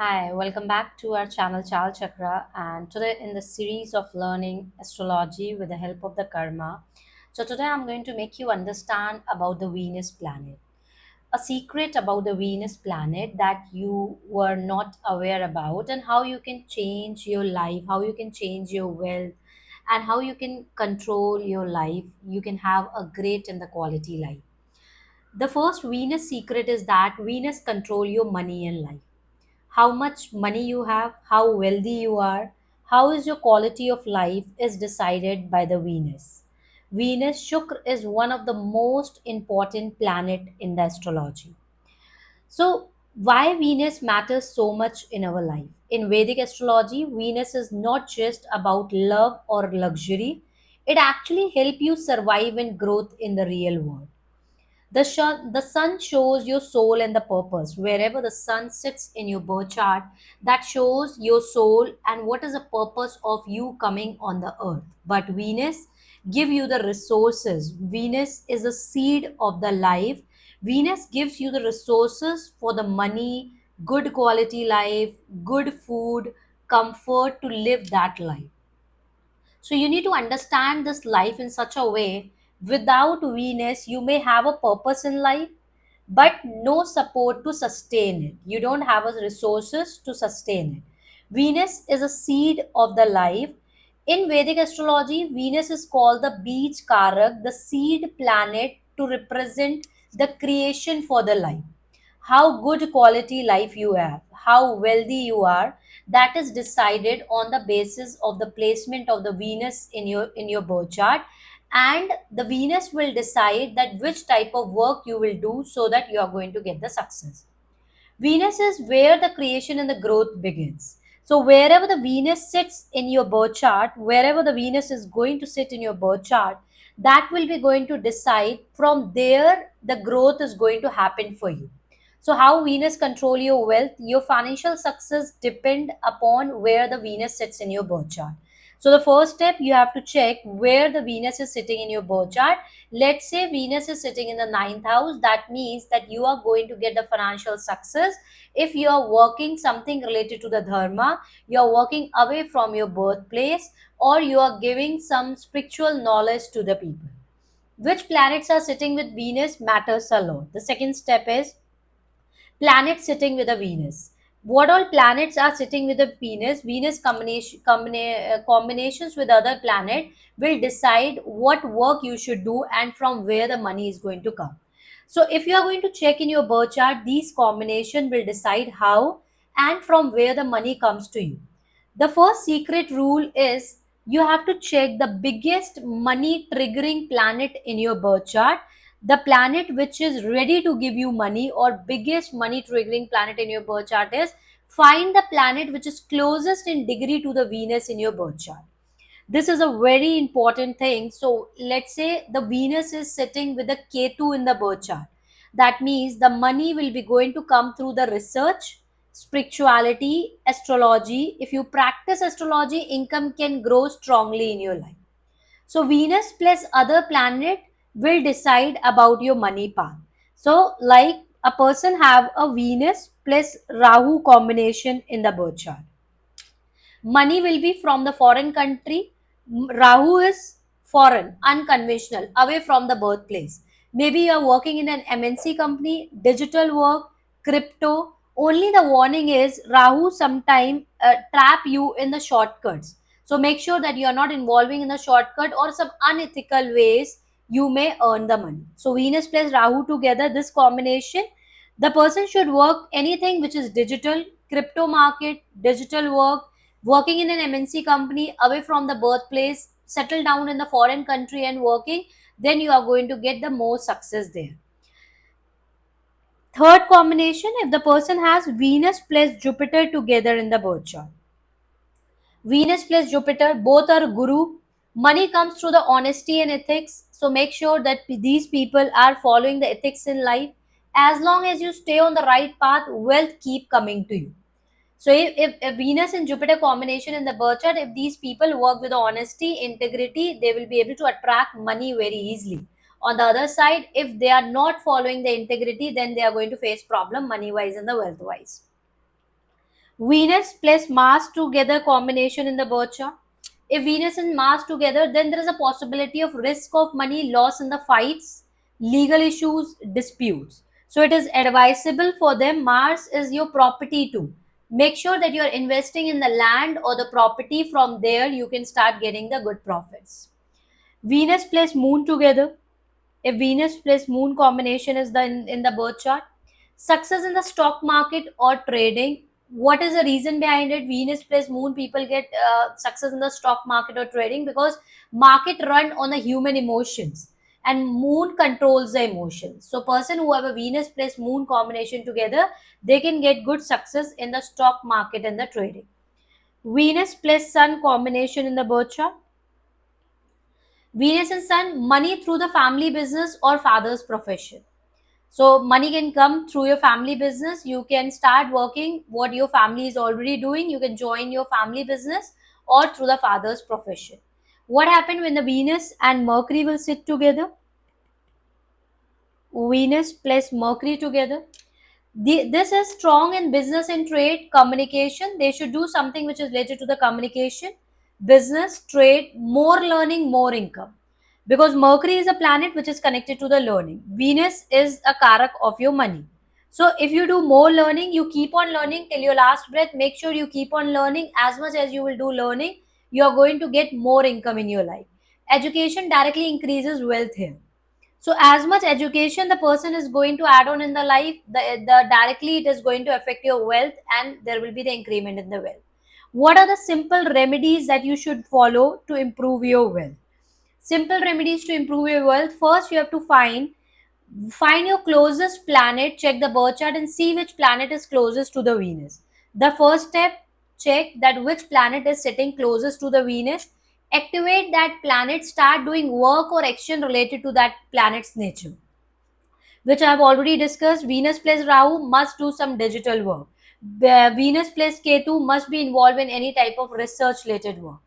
Hi, welcome back to our channel Chal Chakra. And today, in the series of learning astrology with the help of the karma, today I'm going to make you understand about the Venus planet. A secret about the Venus planet that you were not aware about, and how you can change your life, how you can change your wealth, and how you can control your life. You can have a great and the quality life. The first Venus secret is that Venus control your money and life. How much money you have, how wealthy you are, how is your quality of life is decided by the Venus. Venus Shukra is one of the most important planet in the astrology. So why Venus matters so much in our life? In Vedic astrology, Venus is not just about love or luxury. It actually help you survive and growth in the real world. The sun shows your soul and the purpose. Wherever the sun sits in your birth chart, that shows your soul and what is the purpose of you coming on the earth. But Venus give you the resources. Venus is a seed of the life. Venus gives you the resources for the money, good quality life, good food, comfort to live that life. So you need to understand this life in such a way. Without Venus, you may have a purpose in life, but no support to sustain it. You don't have a resources to sustain it. Venus is a seed of the life. In Vedic astrology, Venus is called the Beej Karak, the seed planet to represent the creation for the life. How good quality life you have, how wealthy you are, that is decided on the basis of the placement of the Venus in your birth chart, and the Venus will decide that which type of work you will do so that you are going to get the success. Venus is where the creation and the growth begins. So wherever the Venus sits in your birth chart, wherever the Venus is going to sit in your birth chart, that will be going to decide from there the growth is going to happen for you. So how Venus control your wealth, your financial success depend upon where the Venus sits in your birth chart. So the first step, you have to check where the Venus is sitting in your birth chart. Let's say Venus is sitting in the ninth house. That means that you are going to get the financial success if you are working something related to the dharma, you are working away from your birthplace, or you are giving some spiritual knowledge to the people. Which planets are sitting with Venus matters a lot. The second step is planets sitting with a Venus. What all planets are sitting with a Venus? Venus combinations with other planet will decide what work you should do and from where the money is going to come. So if you are going to check in your birth chart, these combination will decide how and from where the money comes to you. The first secret rule is you have to check the biggest money triggering planet in your birth chart, the planet which is ready to give you money or biggest money triggering planet in your birth chart is, find the planet which is closest in degree to the Venus in your birth chart. This is a very important thing. So let's say the Venus is sitting with a Ketu in the birth chart. That means the money will be going to come through the research, spirituality, astrology. If you practice astrology, income can grow strongly in your life. So Venus plus other planet will decide about your money path. So like a person have a Venus plus Rahu combination in the birth chart. Money will be from the foreign country. Rahu is foreign, unconventional, away from the birthplace. Maybe you are working in an MNC company, digital work, crypto. Only the warning is Rahu sometime trap you in the shortcuts. So make sure that you are not involving in the shortcut or some unethical ways you may earn the money. So Venus plus Rahu together, this combination, the person should work anything which is digital, crypto market, digital work, working in an MNC company away from the birthplace, settle down in the foreign country and working, then you are going to get the more success there. Third combination, if the person has Venus plus Jupiter together in the birth chart. Venus plus Jupiter, both are Guru. Money comes through the honesty and ethics. So make sure that these people are following the ethics in life. As long as you stay on the right path, wealth keep coming to you. So if Venus and Jupiter combination in the birth chart, if these people work with honesty, integrity, they will be able to attract money very easily. On the other side, if they are not following the integrity, then they are going to face problem money wise and the wealth wise. Venus plus Mars together combination in the birth chart. If Venus and Mars together, then there is a possibility of risk of money loss in the fights, legal issues, disputes. So it is advisable for them. Mars is your property too. Make sure that you are investing in the land or the property. From there, you can start getting the good profits. Venus plus Moon together. If Venus plus Moon combination is in the birth chart, success in the stock market or trading. What is the reason behind it? Venus plus Moon, people get success in the stock market or trading because market run on the human emotions and Moon controls the emotions. So person who have a Venus plus Moon combination together, they can get good success in the stock market and the trading. Venus plus Sun combination in the birth chart. Venus and Sun, money through the family business or father's profession. So money can come through your family business. You can start working what your family is already doing. You can join your family business or through the father's profession. What happened when the Venus and Mercury will sit together? Venus plus Mercury together. This is strong in business and trade, communication. They should do something which is related to the communication, business, trade, more learning, more income. Because Mercury is a planet which is connected to the learning. Venus is a karak of your money. So if you do more learning, you keep on learning till your last breath. Make sure you keep on learning. As much as you will do learning, you are going to get more income in your life. Education directly increases wealth here. So as much education the person is going to add on in the life, the directly it is going to affect your wealth and there will be the increment in the wealth. What are the simple remedies that you should follow to improve your wealth? Simple remedies to improve your wealth. First, you have to find your closest planet, check the birth chart and see which planet is closest to the Venus. The first step, check that which planet is sitting closest to the Venus. Activate that planet, start doing work or action related to that planet's nature, which I have already discussed. Venus plus Rahu must do some digital work. Venus plus Ketu must be involved in any type of research related work.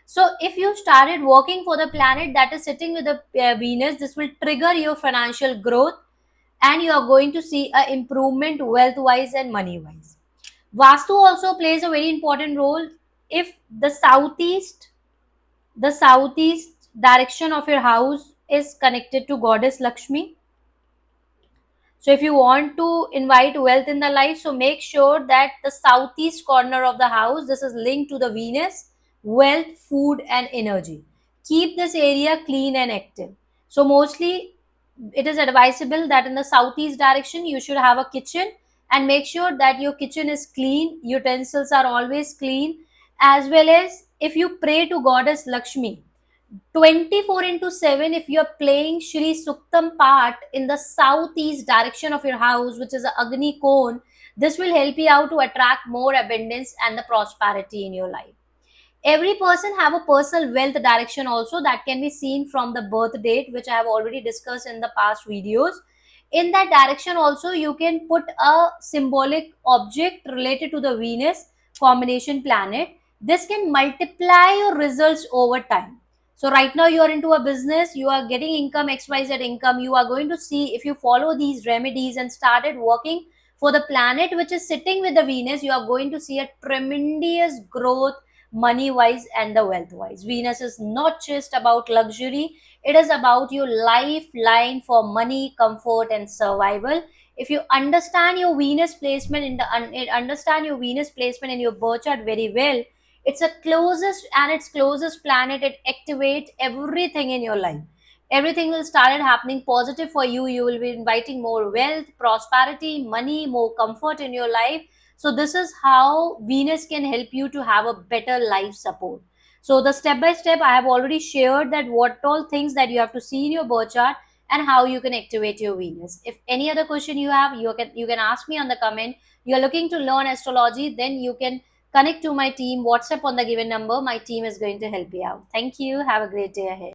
So if you started working for the planet that is sitting with the Venus, this will trigger your financial growth and you are going to see a improvement wealth wise and money wise. Vastu also plays a very important role. If the southeast direction of your house is connected to goddess Lakshmi, so if you want to invite wealth in the life, so make sure that the southeast corner of the house, this is linked to the Venus, wealth, food and energy. Keep this area clean and active. So mostly it is advisable that in the southeast direction you should have a kitchen and make sure that your kitchen is clean, utensils are always clean, as well as if you pray to goddess Lakshmi, 24 into 7, if you're playing Shri Suktam part in the southeast direction of your house, which is a Agni cone, this will help you out to attract more abundance and the prosperity in your life. Every person have a personal wealth direction also that can be seen from the birth date, which I have already discussed in the past videos. In that direction also you can put a symbolic object related to the Venus combination planet. This can multiply your results over time. So right now you are into a business, you are getting income, XYZ income. You are going to see, if you follow these remedies and started working for the planet which is sitting with the Venus, you are going to see a tremendous growth money wise and the wealth wise. Venus is not just about luxury, it is about your lifeline for money, comfort and survival. If you understand your Venus placement understand your Venus placement in your birth chart very well, it's a closest and its closest planet, it activates everything in your life. Everything will start happening positive for you. You will be inviting more wealth, prosperity, money, more comfort in your life. So this is how Venus can help you to have a better life support. So the step by step I have already shared that what all things that you have to see in your birth chart and how you can activate your Venus. If any other question you have, you can ask me on the comment. You are looking to learn astrology, then you can connect to my team, WhatsApp on the given number. My team is going to help you out. Thank you. Have a great day ahead.